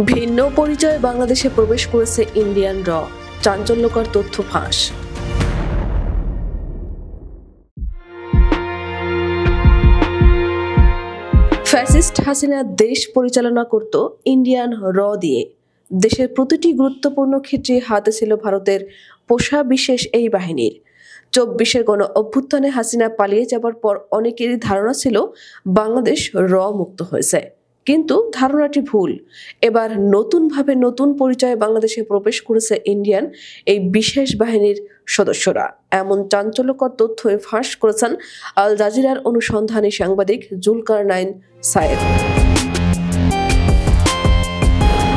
ভিন্ন পরিচয়ে বাংলাদেশে প্রবেশ করেছে ইন্ডিয়ান র, চাঞ্চল্যকর তথ্য ফাঁস। ফ্যাসিস্ট হাসিনা দেশ পরিচালনা করত ইন্ডিয়ান র দিয়ে। দেশের প্রতিটি গুরুত্বপূর্ণ ক্ষেত্রে হাতে ছিল ভারতের পোষা বিশেষ এই বাহিনীর। 24-এর গণ অভ্যুত্থানে হাসিনা পালিয়ে যাবার পর অনেকেরই ধারণা ছিল বাংলাদেশ র মুক্ত হয়েছে, কিন্তু ধারণাটি ভুল। এবার নতুন পরিচয়ে বাংলাদেশে প্রবেশ করেছে ইন্ডিয়ান এই বিশেষ বাহিনীর সদস্যরা। এমন চাঞ্চল্যকর তথ্য ফাঁস করেছেন আল জাজিরার অনুসন্ধানী সাংবাদিক জুলকারনাইন সায়েদ।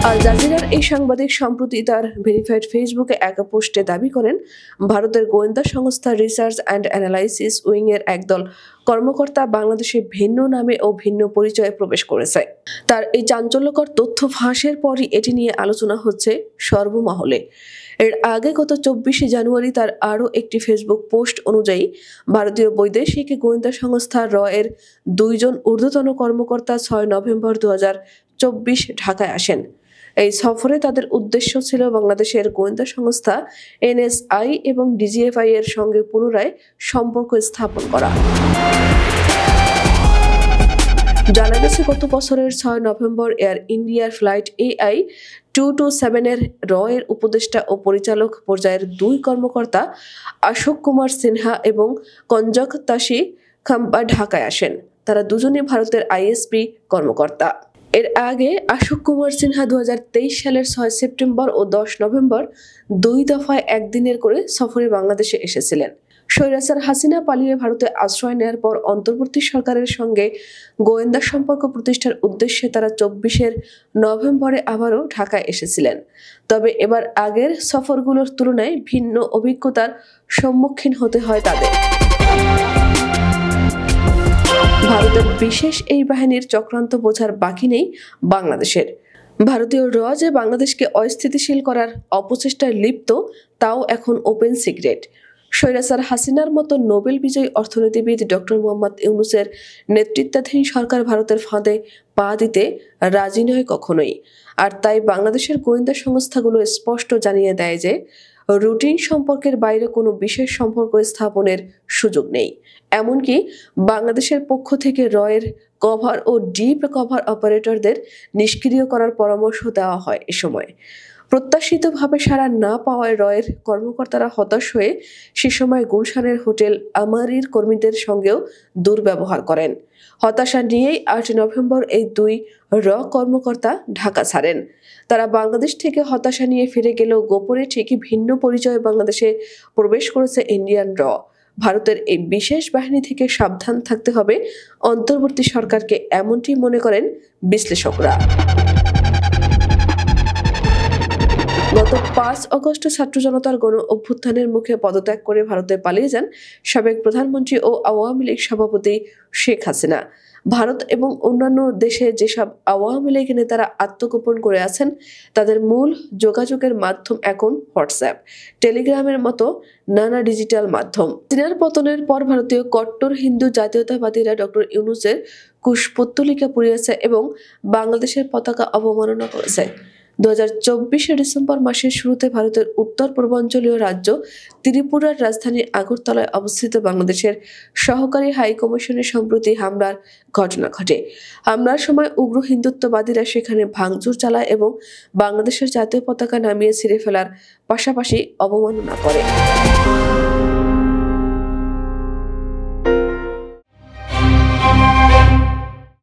আল জাজিরার এই সাংবাদিক সম্প্রতি তার ভেরিফাইড ফেসবুকে এক পোস্টে দাবি করেন, ভারতের গোয়েন্দা সংস্থা রিসার্চ অ্যান্ড অ্যানালাইসিস উইং এর একদল কর্মকর্তা বাংলাদেশে ভিন্ন নামে ও ভিন্ন পরিচয়ে প্রবেশ করেছে। তার এই চাঞ্চল্যকর তথ্য ফাঁসের পরই এটি নিয়ে আলোচনা হচ্ছে সর্বমহলে। এর আগে গত 24শে জানুয়ারি তার আরও একটি ফেসবুক পোস্ট অনুযায়ী ভারতীয় বৈদেশিক গোয়েন্দা সংস্থা র এর 2 জন ঊর্ধ্বতন কর্মকর্তা 6 নভেম্বর 2024 ঢাকায় আসেন। এই সফরে তাদের উদ্দেশ্য ছিল বাংলাদেশের গোয়েন্দা সংস্থা NSI এবং DGFI এর সঙ্গে পুনরায় সম্পর্ক স্থাপন করা। জানা গেছে, গত বছরের 6 নভেম্বর এয়ার ইন্ডিয়ার ফ্লাইট AI-227 এর র এর উপদেষ্টা ও পরিচালক পর্যায়ের 2 কর্মকর্তা অশোক কুমার সিনহা এবং কঞ্জক তাশি খাম্পা ঢাকায় আসেন। তারা দুজনই ভারতের ISP কর্মকর্তা। এর আগে অশোক কুমার সিনহা 2023 সালের 6 সেপ্টেম্বর ও 10 নভেম্বর 2 দফায় একদিনের করে সফরে বাংলাদেশে এসেছিলেন। স্বৈরাচার হাসিনা পালিয়ে ভারতে আশ্রয় নেওয়ার পর অন্তর্বর্তী সরকারের সঙ্গে গোয়েন্দা সম্পর্ক প্রতিষ্ঠার উদ্দেশ্যে তারা 24 নভেম্বরে আবারও ঢাকায় এসেছিলেন। তবে এবার আগের সফরগুলোর তুলনায় ভিন্ন অভিজ্ঞতার সম্মুখীন হতে হয় তাদের। ভারতের বিশেষ এই বাহিনীর চক্রান্ত বোঝার বাকি নেই বাংলাদেশের। ভারতীয় র যে বাংলাদেশকে অস্থিতিশীল করার অপচেষ্টায় লিপ্ত, তাও এখন ওপেন সিক্রেট। স্বৈরাচার হাসিনার মতো নোবেল বিজয়ী অর্থনীতিবিদ ডক্টর মোহাম্মদ ইউনূসের নেতৃত্বাধীন সরকার ভারতের ফাঁদে পা দিতে রাজি নয় কখনোই। আর তাই বাংলাদেশের গোয়েন্দা সংস্থাগুলো স্পষ্ট জানিয়ে দেয় যে রুটিন সম্পর্কের বাইরে কোনো বিশেষ সম্পর্ক স্থাপনের সুযোগ নেই। এমনকি বাংলাদেশের পক্ষ থেকে র এর কভার ও ডিপ কভার অপারেটরদের নিষ্ক্রিয় করার পরামর্শ দেওয়া হয়। এ সময় প্রত্যাশিতভাবে সাড়া না পাওয়ায় র এর কর্মকর্তারা হতাশ হয়ে সে সময় গুলশানের হোটেল আমারির কর্মীদের সঙ্গেও দুর্ব্যবহার করেন। হতাশা নিয়েই 8 নভেম্বর এই 2 র কর্মকর্তা ঢাকা ছাড়েন। তারা বাংলাদেশ থেকে হতাশা নিয়ে ফিরে গেলেও গোপনে ঠিকই ভিন্ন পরিচয়ে বাংলাদেশে প্রবেশ করেছে ইন্ডিয়ান র। ভারতের এই বিশেষ বাহিনী থেকে সাবধান থাকতে হবে অন্তর্বর্তী সরকারকে, এমনটি মনে করেন বিশ্লেষকরা। গত 5 আগস্ট ছাত্র জনতার গণ অভ্যুত্থানের মুখে পদত্যাগ করে ভারতে পালিয়ে যান সাবেক প্রধানমন্ত্রী ও আওয়ামী লীগ সভাপতি শেখ হাসিনা। ভারত এবং অন্যান্য দেশে যেসব আওয়ামী লীগ নেতারা আত্মগোপন করে আছেন, তাদের মূল যোগাযোগের মাধ্যম এখন হোয়াটসঅ্যাপ, টেলিগ্রামের মতো নানা ডিজিটাল মাধ্যম। হাসিনার পতনের পর ভারতীয় কট্টর হিন্দু জাতীয়তাবাদীরা ডক্টর ইউনূসের কুশপুত্তলিকা পুড়িয়েছে এবং বাংলাদেশের পতাকা অবমাননা করেছে। 2024 ডিসেম্বর মাসের শুরুতে ভারতের উত্তর পূর্বাঞ্চলীয় রাজ্য ত্রিপুরার রাজধানী আগরতলায় অবস্থিত বাংলাদেশের সহকারী হাই কমিশনে সম্প্রতি হামলার ঘটনা ঘটে। হামলার সময় উগ্র হিন্দুত্ববাদীরা সেখানে ভাঙচুর চালায় এবং বাংলাদেশের জাতীয় পতাকা নামিয়ে ছিঁড়ে ফেলার পাশাপাশি অবমাননা করে।